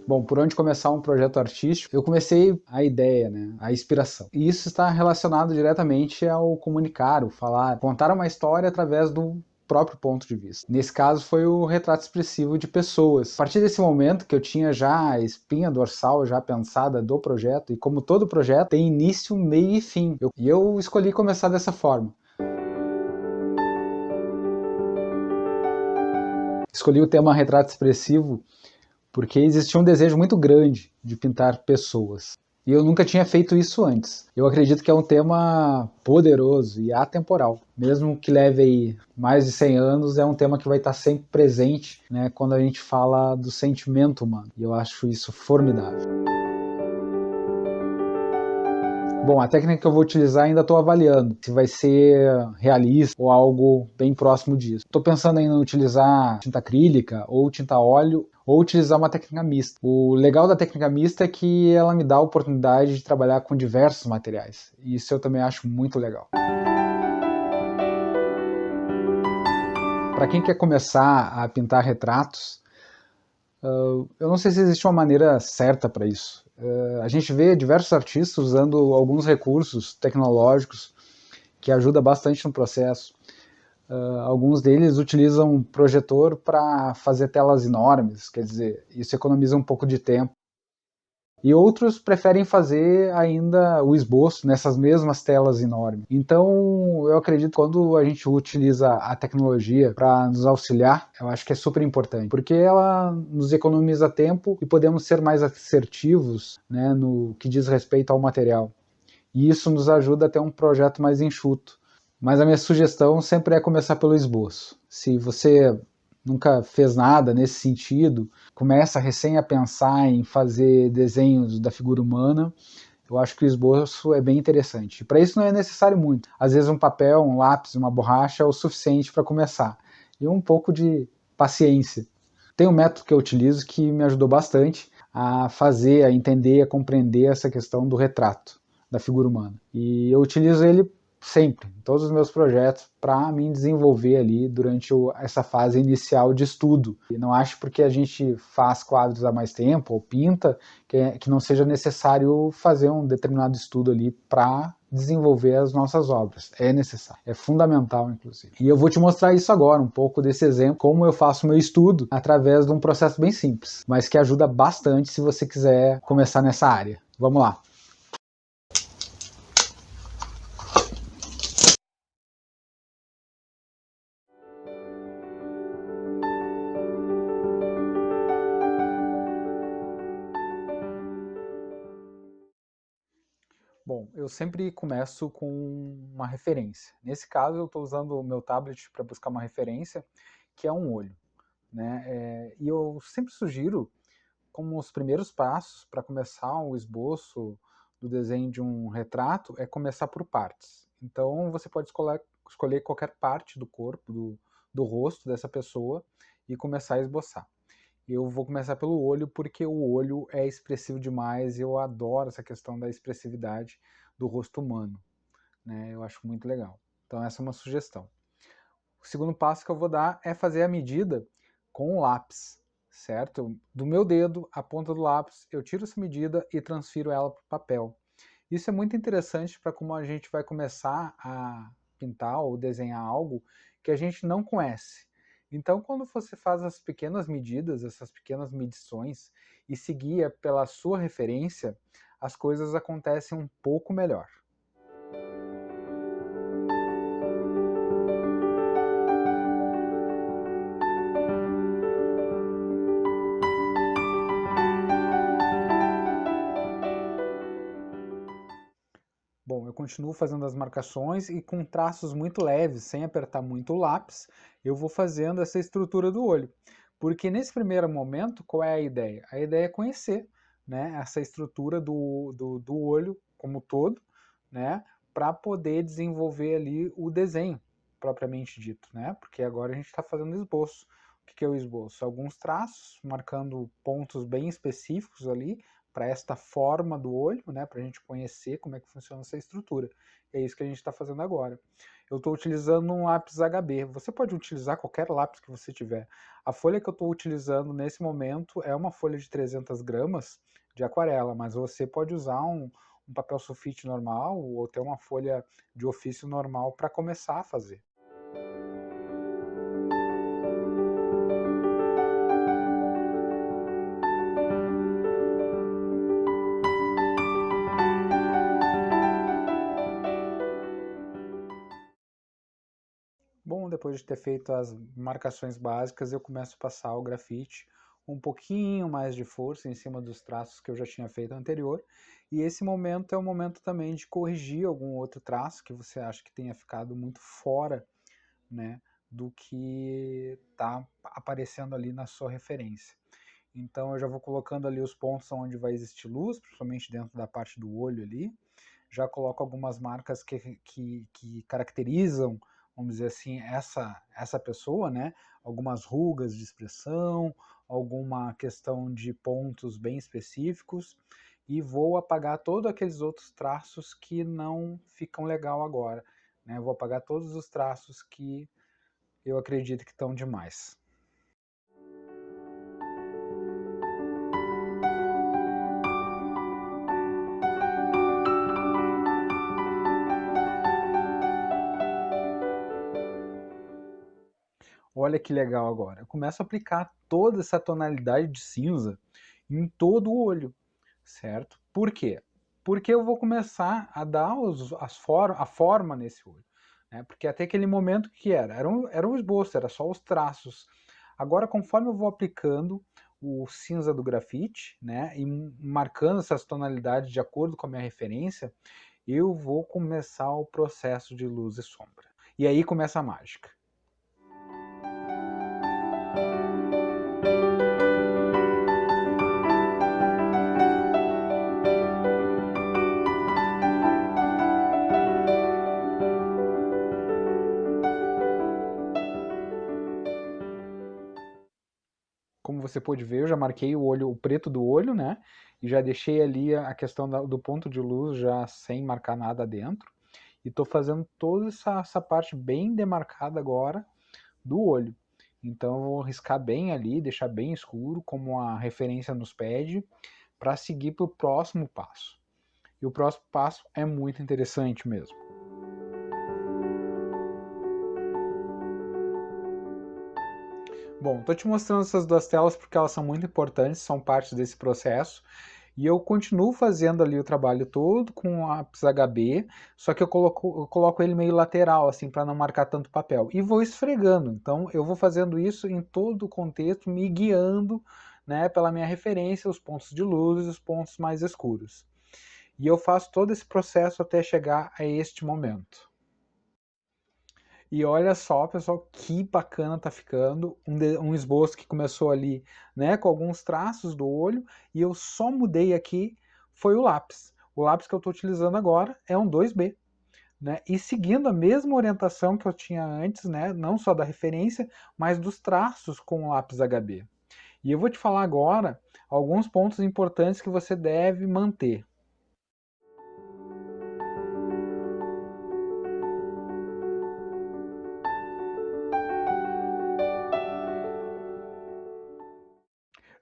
Bom, por onde começar um projeto artístico? Eu comecei a ideia, né, a inspiração. E isso está relacionado diretamente ao comunicar, o falar, contar uma história através do próprio ponto de vista. Nesse caso foi o retrato expressivo de pessoas. A partir desse momento que eu tinha já a espinha dorsal já pensada do projeto, e como todo projeto tem início, meio e fim, eu escolhi começar dessa forma. Escolhi o tema retrato expressivo porque existia um desejo muito grande de pintar pessoas. E eu nunca tinha feito isso antes. Eu acredito que é um tema poderoso e atemporal. Mesmo que leve aí mais de 100 anos, é um tema que vai estar sempre presente, né, quando a gente fala do sentimento humano. E eu acho isso formidável. Bom, a técnica que eu vou utilizar ainda estou avaliando se vai ser realista ou algo bem próximo disso. Estou pensando em utilizar tinta acrílica ou tinta óleo ou utilizar uma técnica mista. O legal da técnica mista é que ela me dá a oportunidade de trabalhar com diversos materiais. E isso eu também acho muito legal. Para quem quer começar a pintar retratos, eu não sei se existe uma maneira certa para isso. A gente vê diversos artistas usando alguns recursos tecnológicos que ajudam bastante no processo. Alguns deles utilizam um projetor para fazer telas enormes, quer dizer, isso economiza um pouco de tempo. E outros preferem fazer ainda o esboço nessas mesmas telas enormes. Então, eu acredito que quando a gente utiliza a tecnologia para nos auxiliar, eu acho que é super importante, porque ela nos economiza tempo e podemos ser mais assertivos, né, no que diz respeito ao material. E isso nos ajuda a ter um projeto mais enxuto. Mas a minha sugestão sempre é começar pelo esboço. Se você nunca fez nada nesse sentido, começa recém a pensar em fazer desenhos da figura humana, eu acho que o esboço é bem interessante. Para isso não é necessário muito. Às vezes um papel, um lápis, uma borracha é o suficiente para começar. E um pouco de paciência. Tem um método que eu utilizo que me ajudou bastante a fazer, a entender, a compreender essa questão do retrato da figura humana. E eu utilizo ele sempre, em todos os meus projetos, para me desenvolver ali durante essa fase inicial de estudo. E não acho porque a gente faz quadros há mais tempo, ou pinta, que não seja necessário fazer um determinado estudo ali para desenvolver as nossas obras. É necessário, é fundamental, inclusive. E eu vou te mostrar isso agora, um pouco desse exemplo, como eu faço meu estudo através de um processo bem simples, mas que ajuda bastante se você quiser começar nessa área. Vamos lá. Bom, eu sempre começo com uma referência. Nesse caso, eu estou usando o meu tablet para buscar uma referência, que é um olho, né? E eu sempre sugiro, como os primeiros passos para começar o esboço do desenho de um retrato, é começar por partes. Então, você pode escolher qualquer parte do corpo, do rosto dessa pessoa e começar a esboçar. Eu vou começar pelo olho porque o olho é expressivo demais e eu adoro essa questão da expressividade do rosto humano, né? Eu acho muito legal. Então essa é uma sugestão. O segundo passo que eu vou dar é fazer a medida com o lápis, certo? Do meu dedo, a ponta do lápis, eu tiro essa medida e transfiro ela para o papel. Isso é muito interessante para como a gente vai começar a pintar ou desenhar algo que a gente não conhece. Então, quando você faz as pequenas medidas, essas pequenas medições, e seguir pela sua referência, as coisas acontecem um pouco melhor. Bom, eu continuo fazendo as marcações e com traços muito leves, sem apertar muito o lápis, eu vou fazendo essa estrutura do olho. Porque nesse primeiro momento, qual é a ideia? A ideia é conhecer, né, essa estrutura do olho como um todo, né, para poder desenvolver ali o desenho propriamente dito, né? Porque agora a gente está fazendo esboço. O que é o esboço? Alguns traços, marcando pontos bem específicos ali, para esta forma do olho, né, para a gente conhecer como é que funciona essa estrutura. É isso que a gente está fazendo agora. Eu estou utilizando um lápis HB. Você pode utilizar qualquer lápis que você tiver. A folha que eu estou utilizando nesse momento é uma folha de 300 gramas de aquarela, mas você pode usar um papel sulfite normal ou ter uma folha de ofício normal para começar a fazer. Bom, depois de ter feito as marcações básicas, eu começo a passar o grafite um pouquinho mais de força em cima dos traços que eu já tinha feito anterior. E esse momento é o momento também de corrigir algum outro traço que você acha que tenha ficado muito fora, né, do que está aparecendo ali na sua referência. Então eu já vou colocando ali os pontos onde vai existir luz, principalmente dentro da parte do olho ali. Já coloco algumas marcas que caracterizam, vamos dizer assim, essa pessoa, né? Algumas rugas de expressão, alguma questão de pontos bem específicos, e vou apagar todos aqueles outros traços que não ficam legal agora, né? Vou apagar todos os traços que eu acredito que estão demais. Olha que legal agora. Eu começo a aplicar toda essa tonalidade de cinza em todo o olho, certo? Por quê? Porque eu vou começar a dar a forma nesse olho. Né? Porque até aquele momento que era um esboço, era só os traços. Agora, conforme eu vou aplicando o cinza do grafite, né, e marcando essas tonalidades de acordo com a minha referência, eu vou começar o processo de luz e sombra. E aí começa a mágica. Como você pode ver, eu já marquei o preto do olho, né? E já deixei ali a questão do ponto de luz já sem marcar nada dentro. E estou fazendo toda essa parte bem demarcada agora do olho. Então eu vou riscar bem ali, deixar bem escuro, como a referência nos pede, para seguir para o próximo passo. E o próximo passo é muito interessante mesmo. Bom, estou te mostrando essas duas telas porque elas são muito importantes, são parte desse processo. E eu continuo fazendo ali o trabalho todo com o lápis HB, só que eu coloco ele meio lateral, assim, para não marcar tanto papel. E vou esfregando. Então eu vou fazendo isso em todo o contexto, me guiando, né, pela minha referência, os pontos de luz e os pontos mais escuros. E eu faço todo esse processo até chegar a este momento. E olha só, pessoal, que bacana tá ficando. Um esboço que começou ali, né, com alguns traços do olho, e eu só mudei aqui, foi o lápis. O lápis que eu estou utilizando agora é um 2B. Né, e seguindo a mesma orientação que eu tinha antes, né, não só da referência, mas dos traços com o lápis HB. E eu vou te falar agora alguns pontos importantes que você deve manter.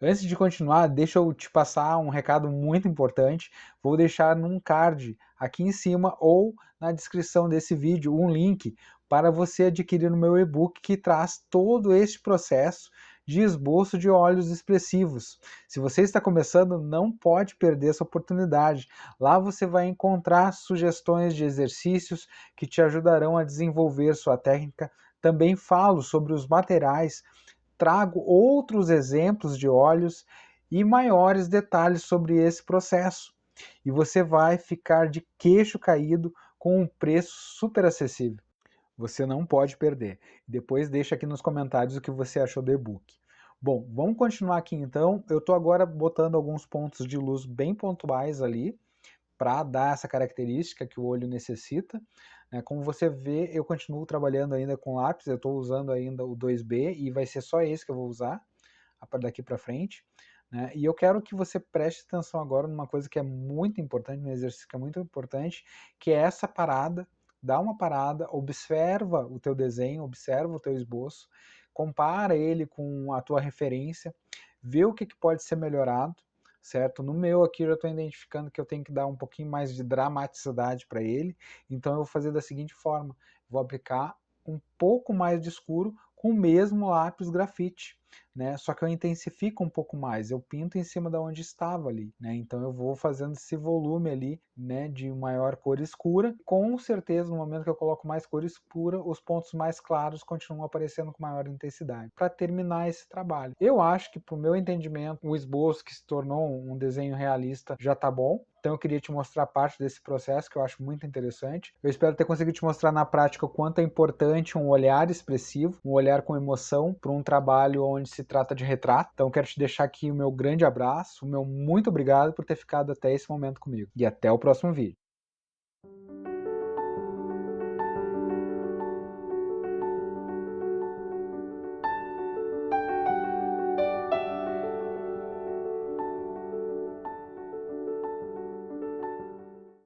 Antes de continuar, deixa eu te passar um recado muito importante. Vou deixar num card aqui em cima ou na descrição desse vídeo um link para você adquirir o meu e-book que traz todo este processo de esboço de olhos expressivos. Se você está começando, não pode perder essa oportunidade. Lá você vai encontrar sugestões de exercícios que te ajudarão a desenvolver sua técnica. Também falo sobre os materiais, trago outros exemplos de olhos e maiores detalhes sobre esse processo. E você vai ficar de queixo caído com um preço super acessível. Você não pode perder. Depois deixa aqui nos comentários o que você achou do e-book. Bom, vamos continuar aqui então. Eu estou agora botando alguns pontos de luz bem pontuais ali, para dar essa característica que o olho necessita. Como você vê, eu continuo trabalhando ainda com lápis, eu estou usando ainda o 2B e vai ser só esse que eu vou usar daqui para frente, né? E eu quero que você preste atenção agora numa coisa que é muito importante, num exercício que é muito importante, que é essa parada. Dá uma parada, observa o teu desenho, observa o teu esboço, compara ele com a tua referência, vê o que pode ser melhorado, certo? No meu aqui eu já estou identificando que eu tenho que dar um pouquinho mais de dramaticidade para ele, então eu vou fazer da seguinte forma, vou aplicar um pouco mais de escuro com o mesmo lápis grafite, né? Só que eu intensifico um pouco mais, eu pinto em cima da onde estava ali, né? Então eu vou fazendo esse volume ali, né, de maior cor escura. Com certeza, no momento que eu coloco mais cor escura, os pontos mais claros continuam aparecendo com maior intensidade, para terminar esse trabalho. Eu acho que, para o meu entendimento, o esboço que se tornou um desenho realista já está bom. Então eu queria te mostrar parte desse processo que eu acho muito interessante. Eu espero ter conseguido te mostrar na prática o quanto é importante um olhar expressivo, um olhar com emoção para um trabalho onde se trata de retrato. Então eu quero te deixar aqui o meu grande abraço, o meu muito obrigado por ter ficado até esse momento comigo. E até o próximo vídeo.